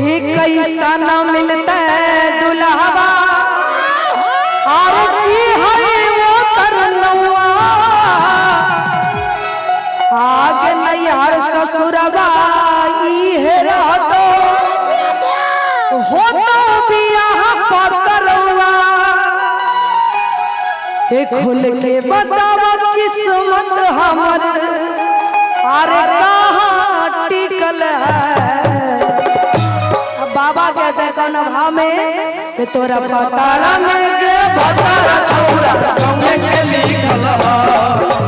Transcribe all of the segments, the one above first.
कि कैसा न मिलता दुल्हवा और की है वो करनवा आगे नैहर ससुरवा इहे रहतो हो तो बियाह पकड़वा के खुल के बतावा किस्मत हमर अरे कहाँ टिकल है। बाबा कहते कौन भाव में कि तोरा पतारा में गे भतारा छोरा कौने के लिखल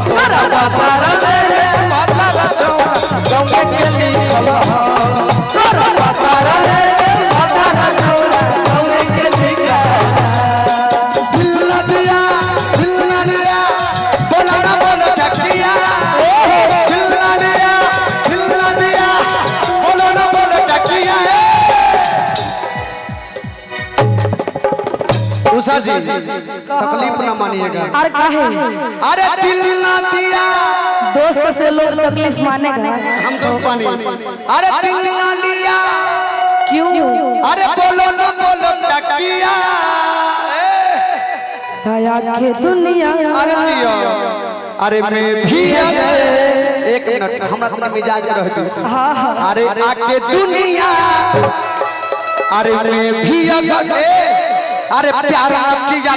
तोरा पतारा में गे भतारा छोरा कौने के लिखल तोरा पतारा में गे भतारा छोरा कौने के लिखल। दिल न दिया बोला ना बोलो जकिया दिल न दिया बोलो ना बोलो जकिया। उषा जी तकलीफ ना मानिएगा। अरे काहे अरे दिल ना दिया दोस्त से लोग तकलीफ मानेगा हम दोस्त पानी। अरे दिल ना दिया क्यों अरे बोलो ना बोलो तकिया दया के दुनिया। अरे जियो अरे मैं भी एक मिनट हमरा तो मिजाज में रहती। अरे आके दुनिया अरे मैं भी अरे प्यार किया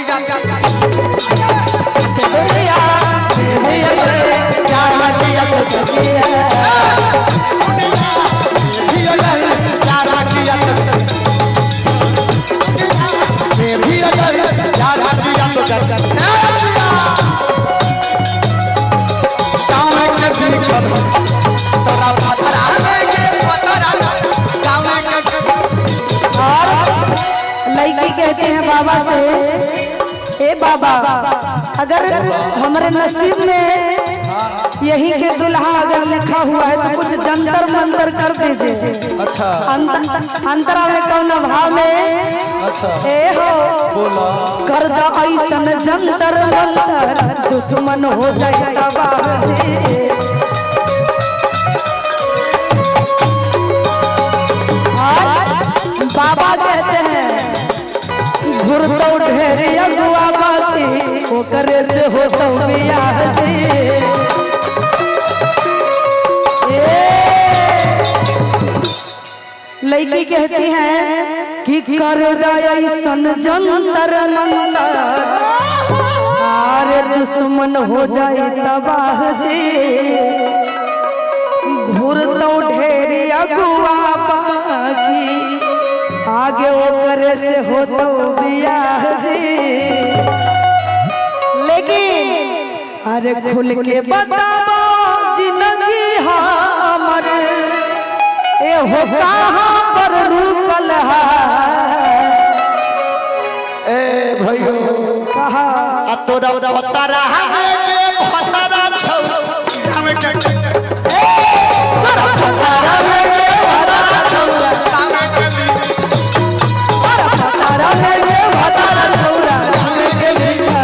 लड़की कहते हैं बाबा से ए बाबा अगर हमारे नसीब में यही के दुल्हा अगर लिखा हुआ है तो कुछ जंतर मंतर कर दीजिए। अच्छा अंतरा में कौन भाव में अच्छा ए हो बोला कर दो ऐसन जंतर मंतर दुश्मन हो जाए तबाह जी। बाबा कहते हैं घुर तो ढेर अगुआ बाती ओकरे से हो तो बियाह जी। लड़की कहती है कि कर ऐसन जंतर मंतर अरे दुश्मन हो जाए तबाह जी। घुर तो ढेर अगुआ बाकी आगे ओकरे से हो तो बियाह जी। लेकिन अरे खुल के बताओ जिंदगी हमर ए हो कहाँ पर रुकल है। ए भैया कहा तोरा भतारा भतारा छौ हमें के तोरा भतारा भतारा छौ हमें के भतारा में गे भतारा छोरा हमें के लिखा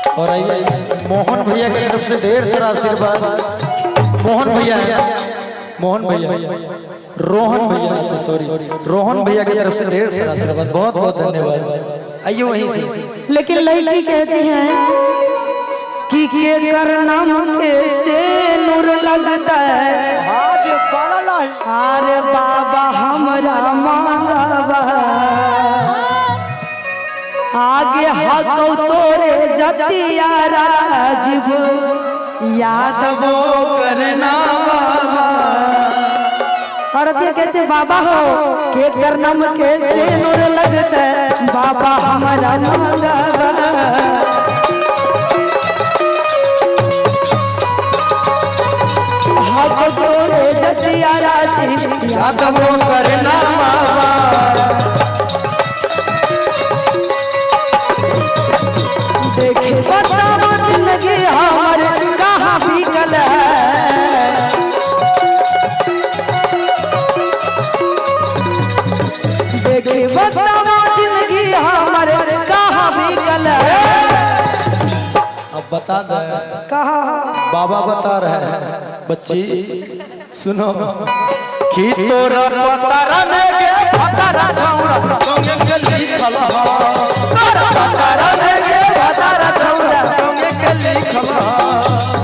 मोहन भैया की तरफ से ढेर सारा आशीर्वाद। मोहन भैया रोहन भैया अच्छा सॉरी रोहन भैया की तरफ से ढेर सारा आशीर्वाद बहुत बहुत धन्यवाद। आइए वहीं से। लेकिन लड़की कहती है कि के करना के से नूर लगता है अरे बाबा हमरा मांगवा आगे हको तोरे जतिया राजीव याद वो करना बाबा। और कहते बाबा हो के करनम के से नूर लगता बाबा हमारा मांगवा हको तोरे जतिया राजीव याद वो करना बाबा। बता दे कहा बाबा बता रहे हैं बच्ची सुनो कि तोरा पतारा में गे पतारा छौरा तोंगे के लिखल ह तोरा पतारा में गे पतारा छौरा तोंगे के लिखल ह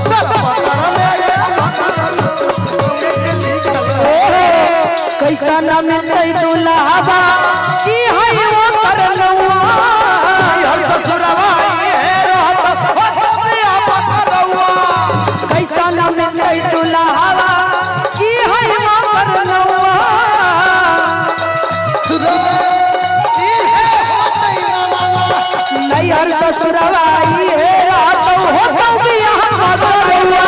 तोरा पतारा में गे पतारा तोंगे के लिखल ह कैसा न मिलते दुल्हावा की है वो करलौआ हर ससुरवा ये रहत हो तबिया पतरवा कैसा न मिलते दुल्हावा की है वो करलौआ नहीं हर ससुरवा ये रात हो तबिया पतरवा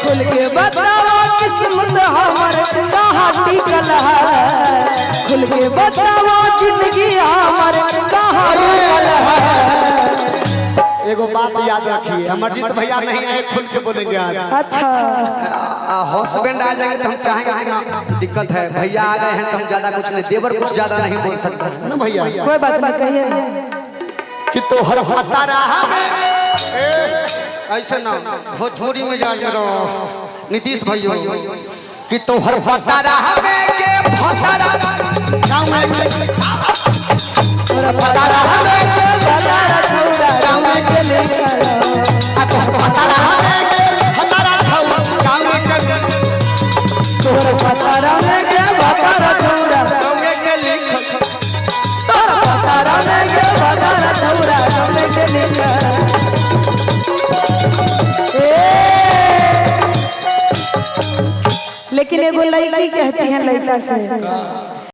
खुल के बतावा किस्मत हमर कहाँ टिकल है खुल के बतावा जिंदगी हमर कहाँ टिकल है। एगो बात याद रखिए अमरजीत भैया नहीं आए खुल के बोलेंगे आज अच्छा हस्बैंड आ जाएंगे तो हम चाहेंगे ना दिक्कत है भैया आ गए हैं तो हम ज्यादा कुछ नहीं देवर कुछ ज्यादा नहीं बोल सकते ना भैया कोई बात नहीं कहिए ना कि तो हर पता रहा ऐसे ना भोजपुरी में जा रहो नीतीश भैया कि तो हर पता रहा के भतारा गाँव में पता रहा के पतारा छौरा गाँव के लेकर पता रहा के भतारा छौरा गाँव के तोर पतारा में गे पतारा छौरा गाँव के लिखल तोर पतारा में गे पतारा छौरा के लेकर लेकिन एगो लड़की कहती है लड़का से